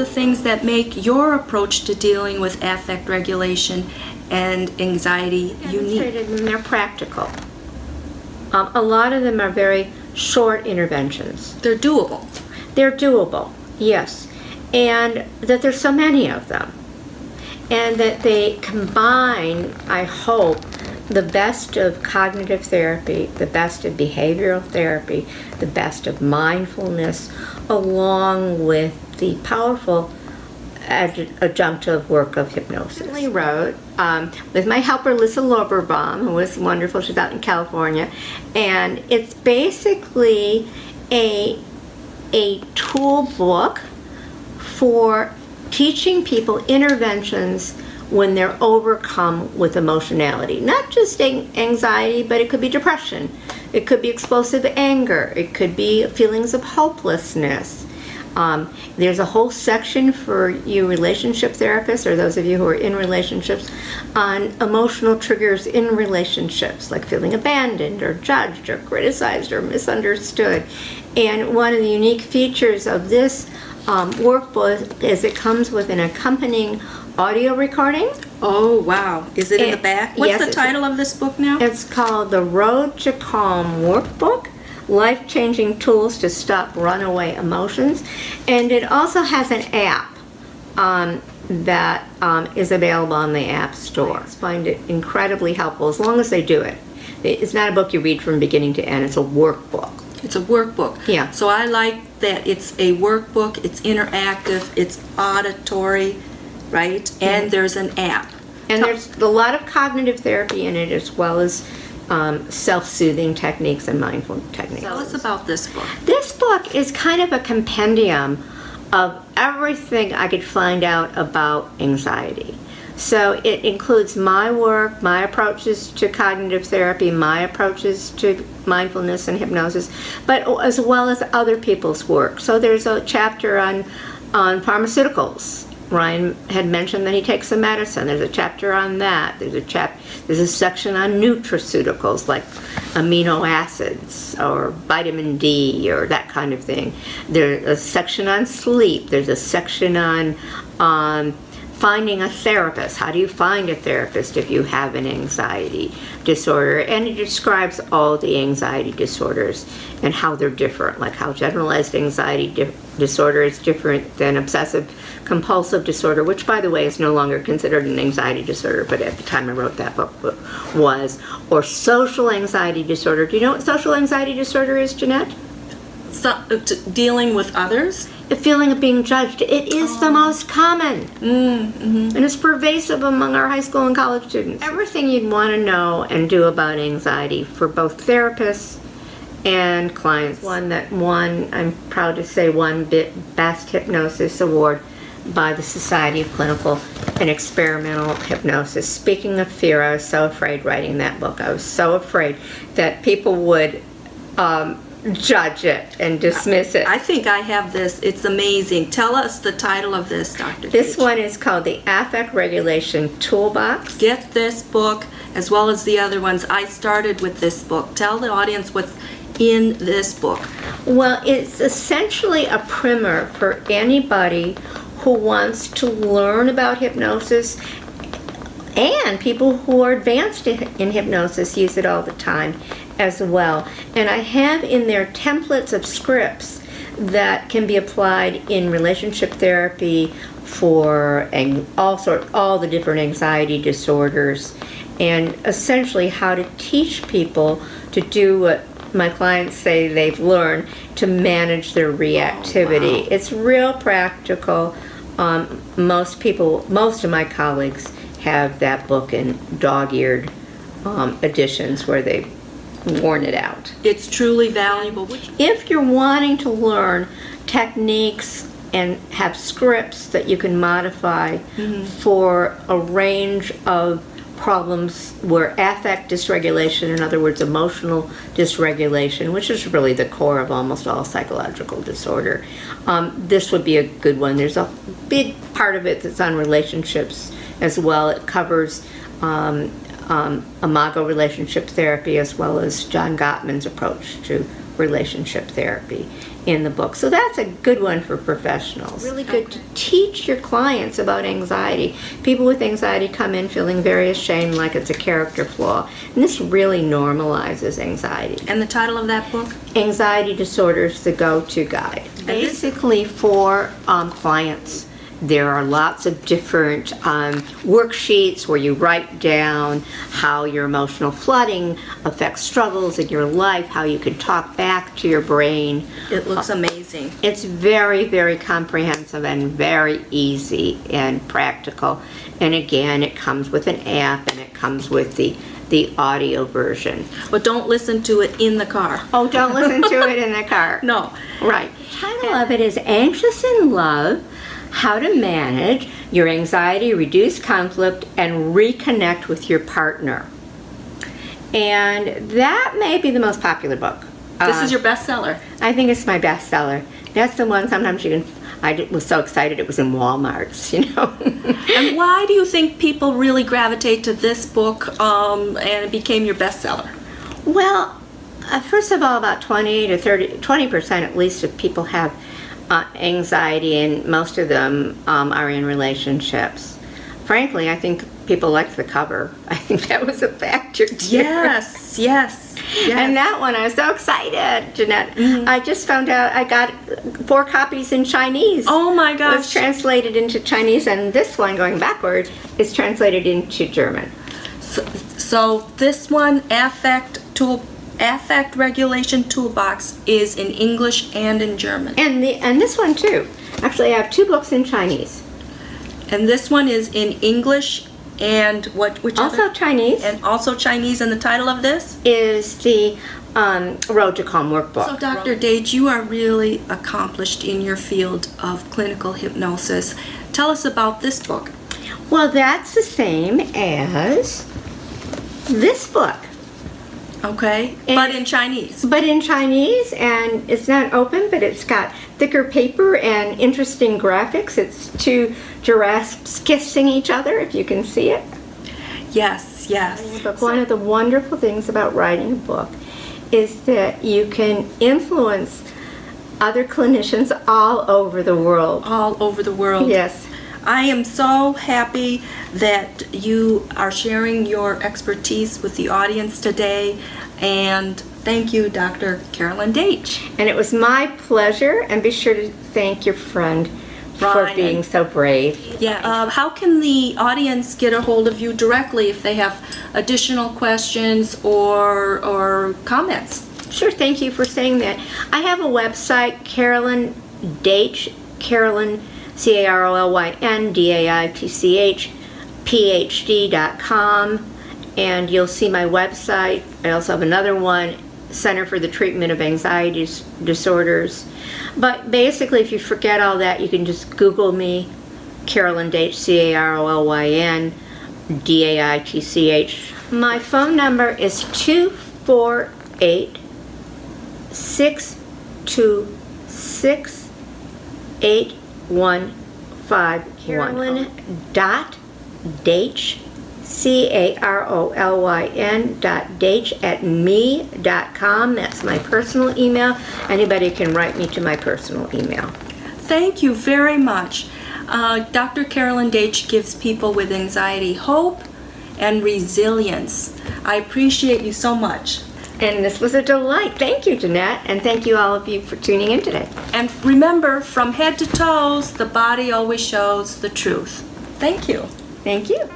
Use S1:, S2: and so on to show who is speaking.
S1: the things that make your approach to dealing with affect regulation and anxiety unique?
S2: And they're practical. A lot of them are very short interventions.
S1: They're doable.
S2: They're doable, yes. And that there's so many of them. And that they combine, I hope, the best of cognitive therapy, the best of behavioral therapy, the best of mindfulness, along with the powerful adjunctive work of hypnosis. I wrote with my helper Lisa Loberbaum, who was wonderful. She's out in California, and it's basically a tool book for teaching people interventions when they're overcome with emotionality. Not just anxiety, but it could be depression. It could be explosive anger. It could be feelings of hopelessness. There's a whole section for you relationship therapists, or those of you who are in relationships, on emotional triggers in relationships, like feeling abandoned or judged or criticized or misunderstood. And one of the unique features of this workbook is it comes with an accompanying audio recording.
S1: Oh, wow. Is it in the back? What's the title of this book now?
S2: It's called The Road to Calm Workbook, Life-Changing Tools to Stop Runaway Emotions. And it also has an app that is available on the App Store. I find it incredibly helpful as long as they do it. It's not a book you read from beginning to end. It's a workbook.
S1: It's a workbook.
S2: Yeah.
S1: So I like that it's a workbook, it's interactive, it's auditory, right? And there's an app.
S2: And there's a lot of cognitive therapy in it, as well as self-soothing techniques and mindful techniques.
S1: Tell us about this book.
S2: This book is kind of a compendium of everything I could find out about anxiety. So it includes my work, my approaches to cognitive therapy, my approaches to mindfulness and hypnosis, but as well as other people's work. So there's a chapter on pharmaceuticals. Ryan had mentioned that he takes some medicine. There's a chapter on that. There's a section on nutraceuticals, like amino acids or vitamin D or that kind of thing. There's a section on sleep. There's a section on finding a therapist. How do you find a therapist if you have an anxiety disorder? And it describes all the anxiety disorders and how they're different, like how generalized anxiety disorder is different than obsessive compulsive disorder, which, by the way, is no longer considered an anxiety disorder, but at the time I wrote that book was, or social anxiety disorder. Do you know what social anxiety disorder is, Janette?
S1: Dealing with others?
S2: The feeling of being judged. It is the most common. And it's pervasive among our high school and college students. Everything you'd want to know and do about anxiety for both therapists and clients. One that won, I'm proud to say, won Best Hypnosis Award by the Society of Clinical and Experimental Hypnosis. Speaking of fear, I was so afraid writing that book. I was so afraid that people would judge it and dismiss it.
S1: I think I have this. It's amazing. Tell us the title of this, Dr.
S2: This
S1: Daitch.
S2: one is called the Affect Regulation Toolbox.
S1: Get this book as well as the other ones. I started with this book. Tell the audience what's in this book.
S2: Well, it's essentially a primer for anybody who wants to learn about hypnosis, and people who are advanced in hypnosis use it all the time as well. And I have in there templates of scripts that can be applied in relationship therapy for all the different anxiety disorders, and essentially how to teach people to do what my clients say they've learned, to manage their reactivity.
S1: Wow.
S2: It's real practical. Most of my colleagues have that book in dog-eared editions where they've worn it out.
S1: It's truly valuable.
S2: If you're wanting to learn techniques and have scripts that you can modify for a range of problems where affect dysregulation, in other words, emotional dysregulation, which is really the core of almost all psychological disorder, this would be a good one. There's a big part of it that's on relationships as well. It covers imago relationship therapy as well as John Gottman's approach to relationship therapy in the book. So that's a good one for professionals. Really good to teach your clients about anxiety. People with anxiety come in feeling very ashamed, like it's a character flaw. And this really normalizes anxiety.
S1: And the title of that book?
S2: Anxiety Disorders, the Go-To Guide. Basically for clients. There are lots of different worksheets where you write down how your emotional flooding affects struggles in your life, how you can talk back to your brain.
S1: It looks amazing.
S2: It's very, very comprehensive and very easy and practical. And again, it comes with an app and it comes with the audio version.
S1: But don't listen to it in the car.
S2: Oh, don't listen to it in the car.
S1: No.
S2: Right. The title of it is Anxious in Love: How to Manage Your Anxiety, Reduce Conflict, and Reconnect with Your Partner. And that may be the most popular book.
S1: This is your bestseller.
S2: I think it's my bestseller. That's the one sometimes you can, was so excited it was in Walmart's, you know.
S1: And why do you think people really gravitate to this book and it became your bestseller?
S2: Well, first of all, about 20% at least of people have anxiety, and most of them are in relationships. Frankly, I think people liked the cover. I think that was a factor too.
S1: Yes, yes, yes.
S2: And that one, I was so excited, Janette.
S1: Mm-hmm.
S2: I just found out I got 4 copies in Chinese.
S1: Oh my
S2: It
S1: gosh.
S2: was translated into Chinese, and this one, going backward, is translated into German.
S1: So this one, Affect Regulation Toolbox, is in English and in German.
S2: And this one too. Actually, I have 2 books in Chinese.
S1: And this one is in English and which
S2: Also
S1: other?
S2: Chinese.
S1: And also Chinese, and the title of this?
S2: Is the Road to Calm workbook.
S1: So Dr. Daitch, you are really accomplished in your field of clinical hypnosis. Tell us about this book.
S2: Well, that's the same as this book.
S1: Okay,
S2: And-
S1: but in Chinese.
S2: But in Chinese, and it's not open, but it's got thicker paper and interesting graphics. It's 2 giraffes kissing each other, if you can see it.
S1: Yes, yes.
S2: But one of the wonderful things about writing a book is that you can influence other clinicians all over the world.
S1: All over the world.
S2: Yes.
S1: I am so happy that you are sharing your expertise with the audience today, and thank you, Dr. Carolyn Daitch.
S2: And it was my pleasure, and be sure to thank your friend for
S1: Brian.
S2: being so brave.
S1: Yeah. How can the audience get a hold of you directly if they have additional questions or comments?
S2: Sure, thank you for saying that. I have a website, Carolyn Daitch, Carolyn, Carolyn Daitch, Ph.D.com, and you'll see my website. I also have another one, Center for the Treatment of Anxiety Disorders. But basically, if you forget all that, you can just Google me, Carolyn Daitch, Carolyn Daitch. My phone number is 248-626-8151. Carolyn.Daitch, Carolyn.Daitch@me.com. That's my personal email. Anybody can write me to my personal email.
S1: Thank you very much. Dr. Carolyn Daitch gives people with anxiety hope and resilience. I appreciate you so much.
S2: And this was a delight. Thank you, Janette, and thank you all of you for tuning in today.
S1: And remember, from head to toes, the body always shows the truth. Thank you.
S2: Thank you.